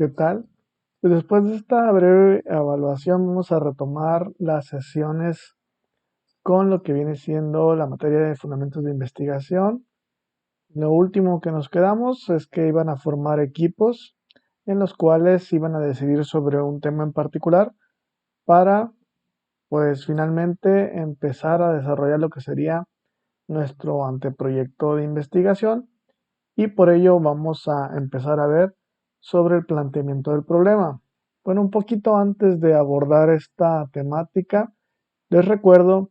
¿Qué tal? Pues después de esta breve evaluación vamos a retomar las sesiones con lo que viene siendo la materia de fundamentos de investigación. Lo último que nos quedamos es que iban a formar equipos en los cuales iban a decidir sobre un tema en particular para, pues finalmente empezar a desarrollar lo que sería nuestro anteproyecto de investigación y por ello vamos a empezar a ver sobre el planteamiento del problema. Bueno, un poquito antes de abordar esta temática, les recuerdo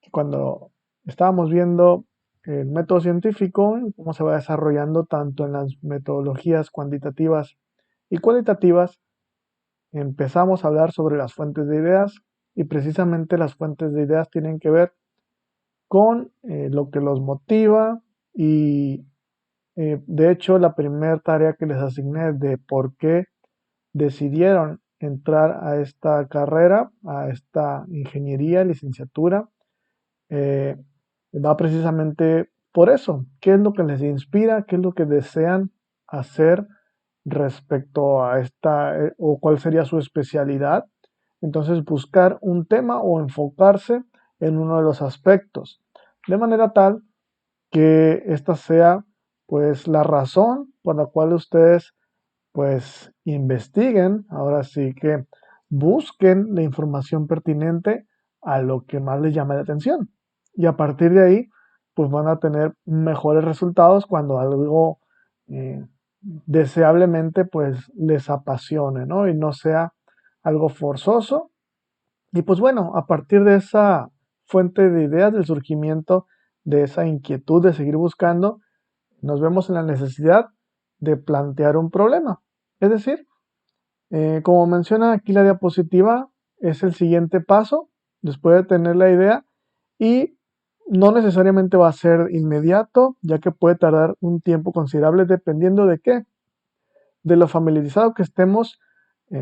que cuando estábamos viendo el método científico, cómo se va desarrollando tanto en las metodologías cuantitativas y cualitativas, empezamos a hablar sobre las fuentes de ideas y precisamente las fuentes de ideas tienen que ver con lo que los motiva y de hecho, la primera tarea que les asigné de por qué decidieron entrar a esta carrera, a esta ingeniería, licenciatura, eh, va precisamente por eso. ¿Qué es lo que les inspira? ¿Qué es lo que desean hacer respecto a esta, o cuál sería su especialidad? Entonces, buscar un tema o enfocarse en uno de los aspectos, de manera tal que esta sea pues la razón por la cual ustedes pues investiguen, ahora sí que busquen la información pertinente a lo que más les llame la atención. Y a partir de ahí pues van a tener mejores resultados cuando algo deseablemente pues les apasione, ¿no? Y no sea algo forzoso. Y pues bueno, a partir de esa fuente de ideas, del surgimiento de esa inquietud de seguir buscando, nos vemos en la necesidad de plantear un problema. Es decir, como menciona aquí la diapositiva, es el siguiente paso después de tener la idea y no necesariamente va a ser inmediato, ya que puede tardar un tiempo considerable dependiendo de qué, de lo familiarizado que estemos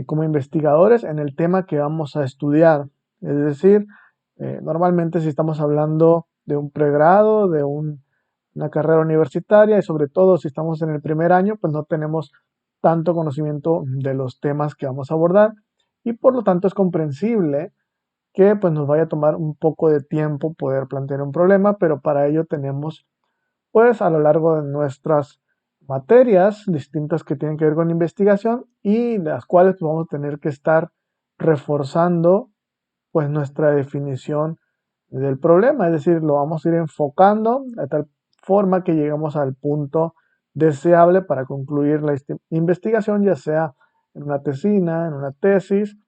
como investigadores en el tema que vamos a estudiar. Es decir, normalmente si estamos hablando de un pregrado, de una carrera universitaria y sobre todo si estamos en el primer año, pues no tenemos tanto conocimiento de los temas que vamos a abordar y por lo tanto es comprensible que pues nos vaya a tomar un poco de tiempo poder plantear un problema, pero para ello tenemos pues a lo largo de nuestras materias distintas que tienen que ver con investigación y las cuales pues, vamos a tener que estar reforzando pues nuestra definición del problema, es decir, lo vamos a ir enfocando de tal forma que lleguemos al punto deseable para concluir la investigación, ya sea en una tesina, en una tesis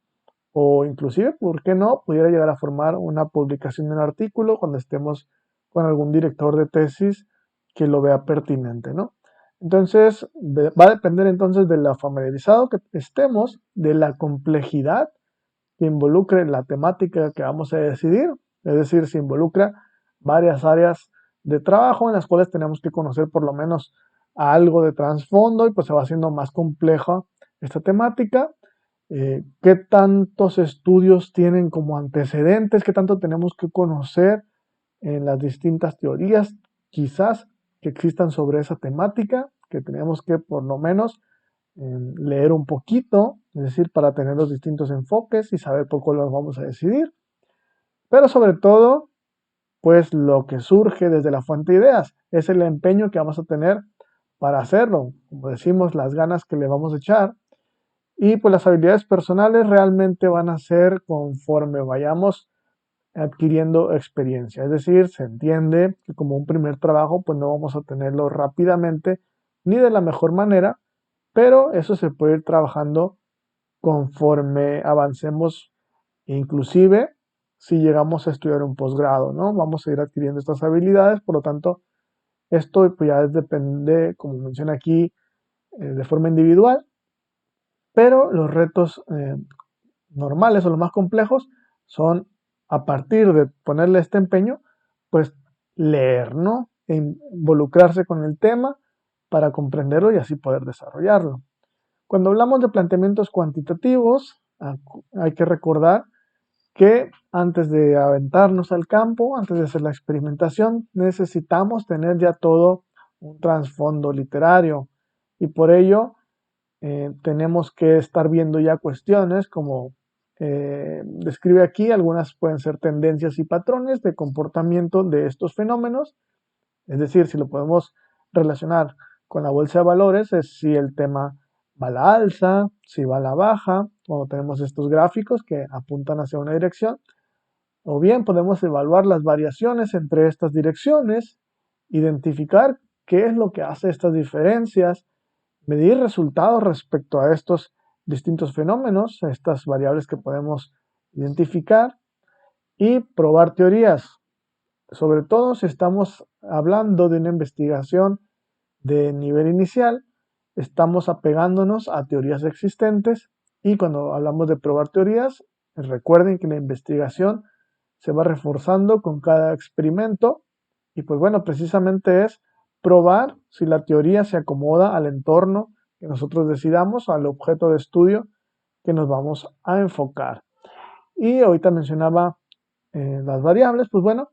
o inclusive, ¿por qué no?, pudiera llegar a formar una publicación de un artículo cuando estemos con algún director de tesis que lo vea pertinente, ¿no? Entonces, va a depender entonces de lo familiarizado que estemos, de la complejidad que involucre la temática que vamos a decidir, es decir, se involucra varias áreas de trabajo en las cuales tenemos que conocer por lo menos algo de trasfondo y pues se va haciendo más compleja esta temática. ¿Qué tantos estudios tienen como antecedentes? ¿Qué tanto tenemos que conocer en las distintas teorías quizás que existan sobre esa temática? Que tenemos que por lo menos leer un poquito, es decir, para tener los distintos enfoques y saber por cuál los vamos a decidir. Pero sobre todo, pues lo que surge desde la fuente de ideas es el empeño que vamos a tener para hacerlo. Como decimos, las ganas que le vamos a echar. Y pues las habilidades personales realmente van a ser conforme vayamos adquiriendo experiencia. Es decir, se entiende que como un primer trabajo, pues no vamos a tenerlo rápidamente ni de la mejor manera, pero eso se puede ir trabajando conforme avancemos, inclusive si llegamos a estudiar un posgrado, ¿no? Vamos a ir adquiriendo estas habilidades, por lo tanto, esto pues ya depende, como menciona aquí, de forma individual, pero los retos normales o los más complejos son a partir de ponerle este empeño, pues leer, ¿no? E involucrarse con el tema para comprenderlo y así poder desarrollarlo. Cuando hablamos de planteamientos cuantitativos, hay que recordar que antes de aventarnos al campo, antes de hacer la experimentación, necesitamos tener ya todo un trasfondo literario y por ello tenemos que estar viendo ya cuestiones como describe aquí, algunas pueden ser tendencias y patrones de comportamiento de estos fenómenos, es decir, si lo podemos relacionar con la bolsa de valores, es si el tema va a la alza, si va a la baja, cuando tenemos estos gráficos que apuntan hacia una dirección, o bien podemos evaluar las variaciones entre estas direcciones, identificar qué es lo que hace estas diferencias, medir resultados respecto a estos distintos fenómenos, estas variables que podemos identificar y probar teorías. Sobre todo si estamos hablando de una investigación de nivel inicial, estamos apegándonos a teorías existentes y cuando hablamos de probar teorías, recuerden que la investigación se va reforzando con cada experimento y pues bueno, precisamente es probar si la teoría se acomoda al entorno que nosotros decidamos, al objeto de estudio que nos vamos a enfocar. Y ahorita mencionaba las variables, pues bueno,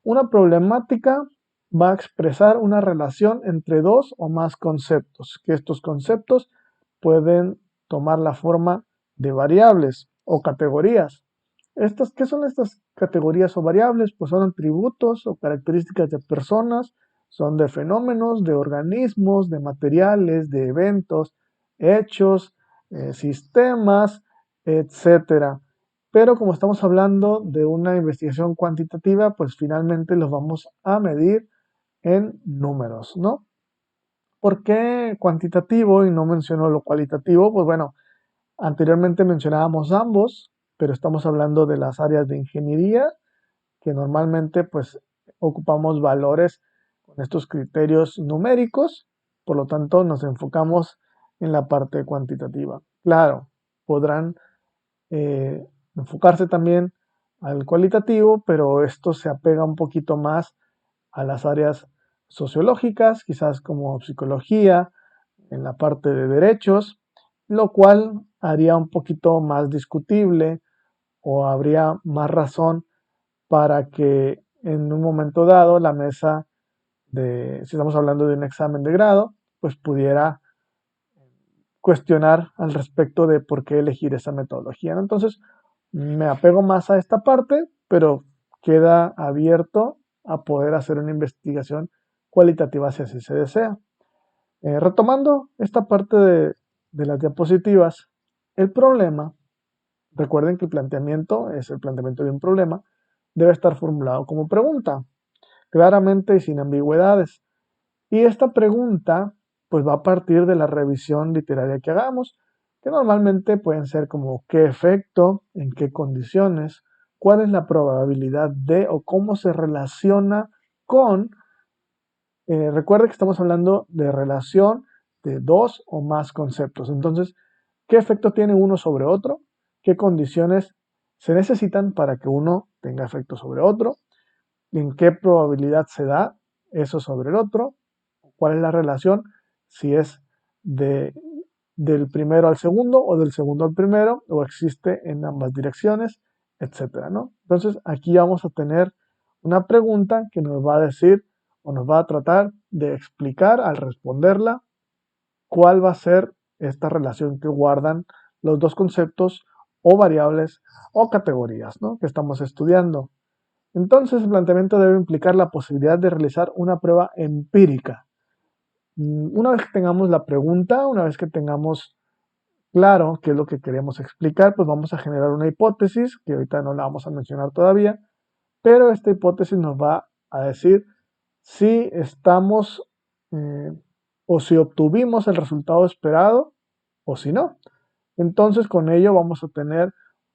una problemática va a expresar una relación entre dos o más conceptos, que estos conceptos pueden tomar la forma de variables o categorías. ¿Qué son estas categorías o variables? Pues son atributos o características de personas, son de fenómenos, de organismos, de materiales, de eventos, hechos, sistemas, etcétera. Pero como estamos hablando de una investigación cuantitativa, pues finalmente los vamos a medir en números, ¿no? ¿Por qué cuantitativo y no menciono lo cualitativo? Pues bueno, anteriormente mencionábamos ambos, pero estamos hablando de las áreas de ingeniería, que normalmente pues ocupamos valores con estos criterios numéricos, por lo tanto nos enfocamos en la parte cuantitativa. Claro, podrán enfocarse también al cualitativo, pero esto se apega un poquito más a las áreas sociológicas, quizás como psicología, en la parte de derechos, lo cual haría un poquito más discutible o habría más razón para que en un momento dado la mesa si estamos hablando de un examen de grado, pues pudiera cuestionar al respecto de por qué elegir esa metodología, ¿no? Entonces, me apego más a esta parte, pero queda abierto a poder hacer una investigación cualitativa si así se desea. Retomando esta parte de las diapositivas, el problema, recuerden que el planteamiento es el planteamiento de un problema, debe estar formulado como pregunta, claramente y sin ambigüedades. Y esta pregunta pues va a partir de la revisión literaria que hagamos, que normalmente pueden ser como qué efecto, en qué condiciones, cuál es la probabilidad de o cómo se relaciona con, recuerda que estamos hablando de relación de dos o más conceptos. Entonces, ¿qué efecto tiene uno sobre otro? ¿Qué condiciones se necesitan para que uno tenga efecto sobre otro? ¿En qué probabilidad se da eso sobre el otro? ¿Cuál es la relación? Si es de, del primero al segundo o del segundo al primero o existe en ambas direcciones, etcétera, ¿no? Entonces aquí vamos a tener una pregunta que nos va a decir o nos va a tratar de explicar al responderla cuál va a ser esta relación que guardan los dos conceptos o variables o categorías, ¿no?, que estamos estudiando. Entonces, el planteamiento debe implicar la posibilidad de realizar una prueba empírica. Una vez que tengamos la pregunta, una vez que tengamos claro qué es lo que queremos explicar, pues vamos a generar una hipótesis, que ahorita no la vamos a mencionar todavía, pero esta hipótesis nos va a decir si estamos o si obtuvimos el resultado esperado o si no. Entonces, con ello vamos a tener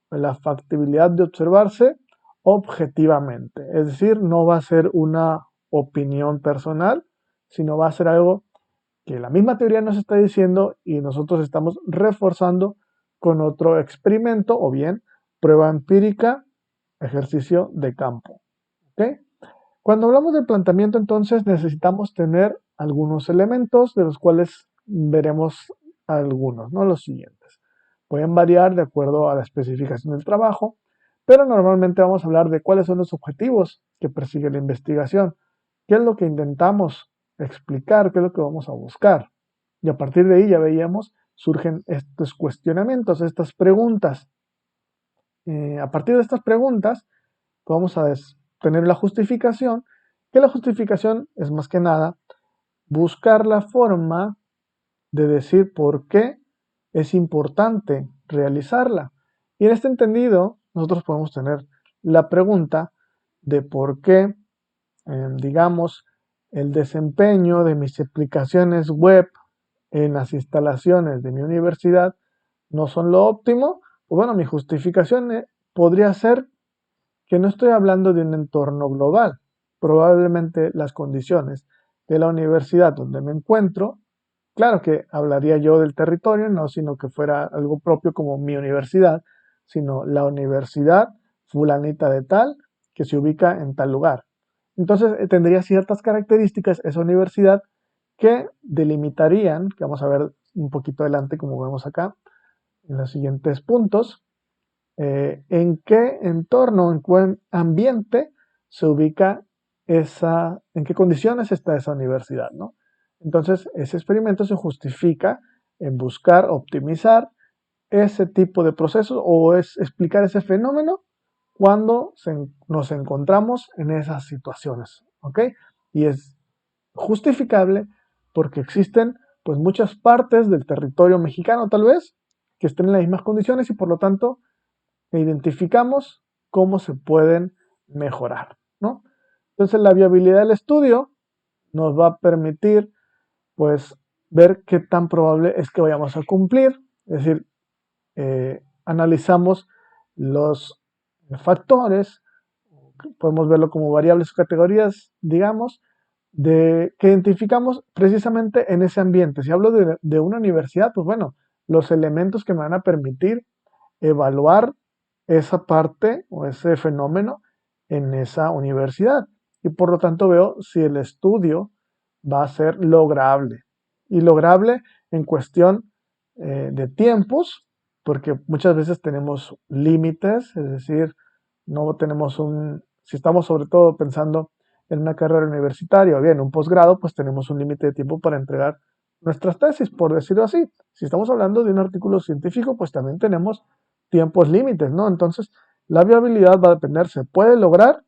la factibilidad de observarse objetivamente. Es decir, no va a ser una opinión personal, sino va a ser algo que la misma teoría nos está diciendo y nosotros estamos reforzando con otro experimento o bien prueba empírica, ejercicio de campo. ¿Okay? Cuando hablamos de planteamiento, entonces necesitamos tener algunos elementos de los cuales veremos algunos, ¿no? Los siguientes. Pueden variar de acuerdo a la especificación del trabajo, pero normalmente vamos a hablar de cuáles son los objetivos que persigue la investigación, qué es lo que intentamos explicar, qué es lo que vamos a buscar. Y a partir de ahí ya veíamos surgen estos cuestionamientos, estas preguntas. A partir de estas preguntas, vamos a tener la justificación, que la justificación es más que nada buscar la forma de decir por qué es importante realizarla. Y en este entendido, nosotros podemos tener la pregunta de por qué, digamos, el desempeño de mis aplicaciones web en las instalaciones de mi universidad no son lo óptimo. Pues bueno, mi justificación podría ser que no estoy hablando de un entorno global. Probablemente las condiciones de la universidad donde me encuentro, claro que hablaría yo del territorio, no sino que fuera algo propio como mi universidad, sino la universidad fulanita de tal que se ubica en tal lugar. Entonces tendría ciertas características esa universidad que delimitarían, que vamos a ver un poquito adelante como vemos acá, en los siguientes puntos, en qué entorno, en qué ambiente se ubica en qué condiciones está esa universidad, ¿no? Entonces, ese experimento se justifica en buscar optimizar ese tipo de procesos o es explicar ese fenómeno cuando nos encontramos en esas situaciones, ¿ok? Y es justificable porque existen pues muchas partes del territorio mexicano tal vez que estén en las mismas condiciones y por lo tanto identificamos cómo se pueden mejorar, ¿no? Entonces la viabilidad del estudio nos va a permitir pues ver qué tan probable es que vayamos a cumplir, es decir, analizamos los factores, podemos verlo como variables o categorías, digamos, que identificamos precisamente en ese ambiente. Si hablo de una universidad, pues bueno, los elementos que me van a permitir evaluar esa parte o ese fenómeno en esa universidad. Y por lo tanto veo si el estudio va a ser lograble. Y lograble en cuestión de tiempos, porque muchas veces tenemos límites, es decir, no tenemos si estamos sobre todo pensando en una carrera universitaria o bien un posgrado, pues tenemos un límite de tiempo para entregar nuestras tesis, por decirlo así. Si estamos hablando de un artículo científico, pues también tenemos tiempos límites, ¿no? Entonces, la viabilidad va a depender, ¿se puede lograr?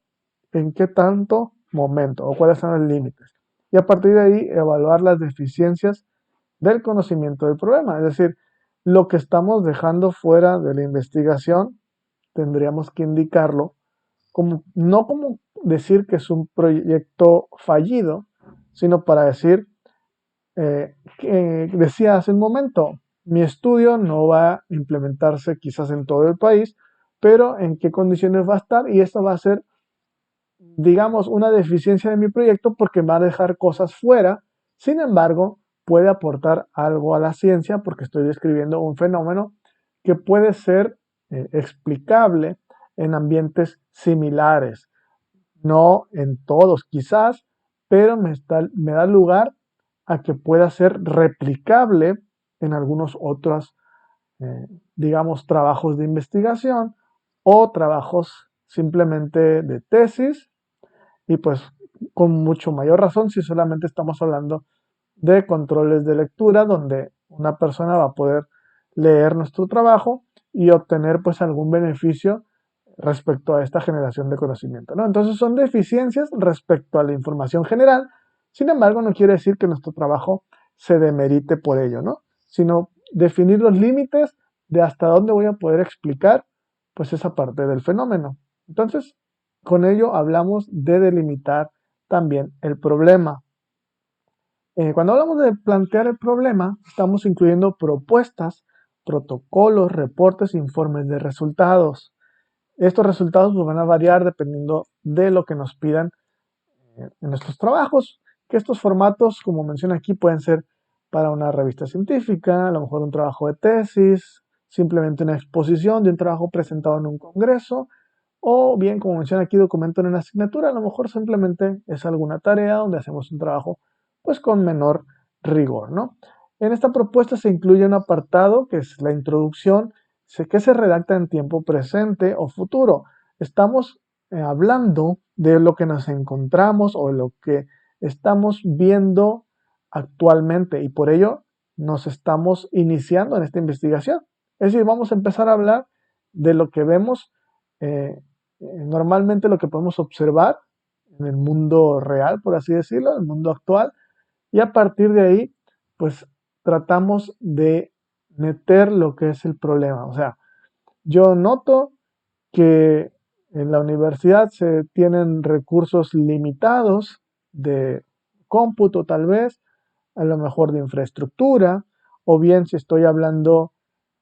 ¿En qué tanto momento? ¿O cuáles son los límites? Y a partir de ahí, evaluar las deficiencias del conocimiento del problema. Es decir, lo que estamos dejando fuera de la investigación, tendríamos que indicarlo como, no como decir que es un proyecto fallido, sino para decir, que decía hace un momento, mi estudio no va a implementarse quizás en todo el país, pero en qué condiciones va a estar y esto va a ser, digamos, una deficiencia de mi proyecto porque va a dejar cosas fuera. Sin embargo, puede aportar algo a la ciencia porque estoy describiendo un fenómeno que puede ser explicable en ambientes similares, no en todos quizás, pero me da lugar a que pueda ser replicable en algunos otros, eh, digamos, trabajos de investigación o trabajos simplemente de tesis y pues con mucho mayor razón si solamente estamos hablando de controles de lectura donde una persona va a poder leer nuestro trabajo y obtener pues algún beneficio respecto a esta generación de conocimiento, ¿no? Entonces son deficiencias respecto a la información general, sin embargo no quiere decir que nuestro trabajo se demerite por ello, ¿no? Sino definir los límites de hasta dónde voy a poder explicar pues esa parte del fenómeno. Entonces, con ello hablamos de delimitar también el problema. Cuando hablamos de plantear el problema, estamos incluyendo propuestas, protocolos, reportes, informes de resultados. Estos resultados pues, van a variar dependiendo de lo que nos pidan en nuestros trabajos, que estos formatos, como menciona aquí, pueden ser para una revista científica, a lo mejor un trabajo de tesis, simplemente una exposición de un trabajo presentado en un congreso, o bien, como menciona aquí, documento en una asignatura, a lo mejor simplemente es alguna tarea donde hacemos un trabajo pues con menor rigor, ¿no? En esta propuesta se incluye un apartado que es la introducción, que se redacta en tiempo presente o futuro. Estamos hablando de lo que nos encontramos o lo que estamos viendo actualmente y por ello nos estamos iniciando en esta investigación. Es decir, vamos a empezar a hablar de lo que vemos, normalmente lo que podemos observar en el mundo real, por así decirlo, el mundo actual, y a partir de ahí, pues tratamos de meter lo que es el problema. O sea, yo noto que en la universidad se tienen recursos limitados de cómputo tal vez, a lo mejor de infraestructura, o bien si estoy hablando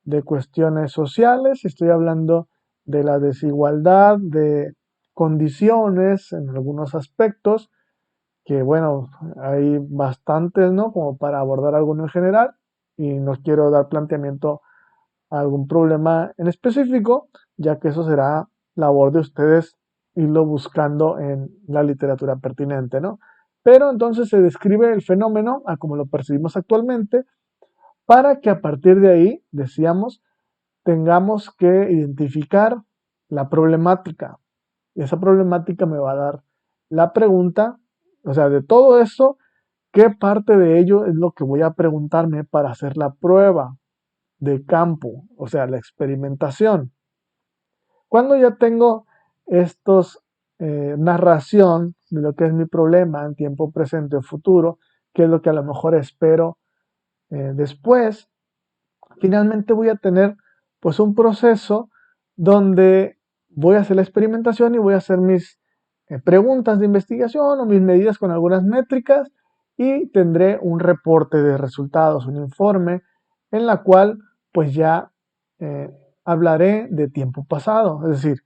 de cuestiones sociales, si estoy hablando de la desigualdad de condiciones en algunos aspectos, que bueno, hay bastantes, ¿no? Como para abordar alguno en general, y no quiero dar planteamiento a algún problema en específico, ya que eso será labor de ustedes irlo buscando en la literatura pertinente, ¿no? Pero entonces se describe el fenómeno a como lo percibimos actualmente, para que a partir de ahí, decíamos, tengamos que identificar la problemática. Y esa problemática me va a dar la pregunta, o sea, de todo eso, ¿qué parte de ello es lo que voy a preguntarme para hacer la prueba de campo? O sea, la experimentación. Cuando ya tengo estos narración de lo que es mi problema en tiempo presente o futuro, qué es lo que a lo mejor espero después, finalmente voy a tener pues un proceso donde voy a hacer la experimentación y voy a hacer mis preguntas de investigación o mis medidas con algunas métricas y tendré un reporte de resultados, un informe en la cual pues ya eh, hablaré de tiempo pasado, es decir,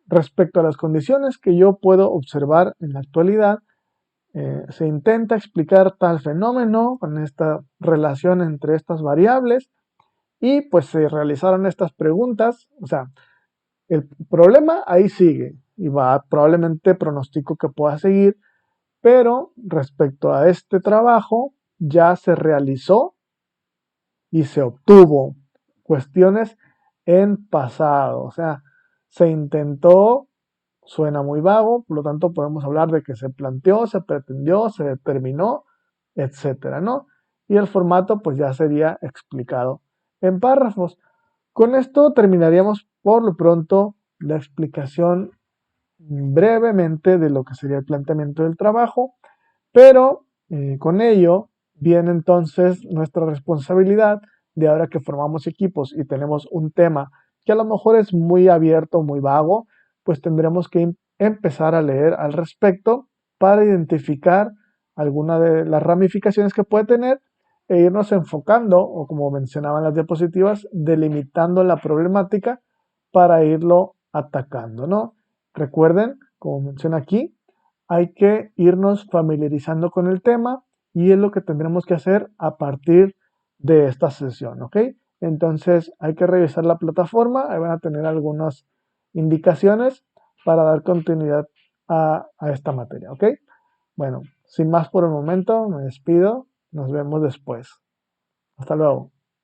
respecto a las condiciones que yo puedo observar en la actualidad, se intenta explicar tal fenómeno con esta relación entre estas variables y pues se realizaron estas preguntas, o sea, el problema ahí sigue y va, probablemente pronostico que pueda seguir, pero respecto a este trabajo ya se realizó y se obtuvo cuestiones en pasado, o sea, se intentó, suena muy vago, por lo tanto podemos hablar de que se planteó, se pretendió, se determinó, etcétera, ¿no? Y el formato pues ya sería explicado en párrafos. Con esto terminaríamos por lo pronto la explicación brevemente de lo que sería el planteamiento del trabajo, pero con ello viene entonces nuestra responsabilidad de ahora que formamos equipos y tenemos un tema que a lo mejor es muy abierto, muy vago, pues tendremos que empezar a leer al respecto para identificar alguna de las ramificaciones que puede tener e irnos enfocando, o como mencionaban las diapositivas, delimitando la problemática para irlo atacando, ¿no? Recuerden, como menciona aquí, hay que irnos familiarizando con el tema y es lo que tendremos que hacer a partir de esta sesión, ¿ok? Entonces hay que revisar la plataforma, ahí van a tener algunas indicaciones para dar continuidad a esta materia, ¿ok? Bueno, sin más por el momento, me despido, nos vemos después. Hasta luego.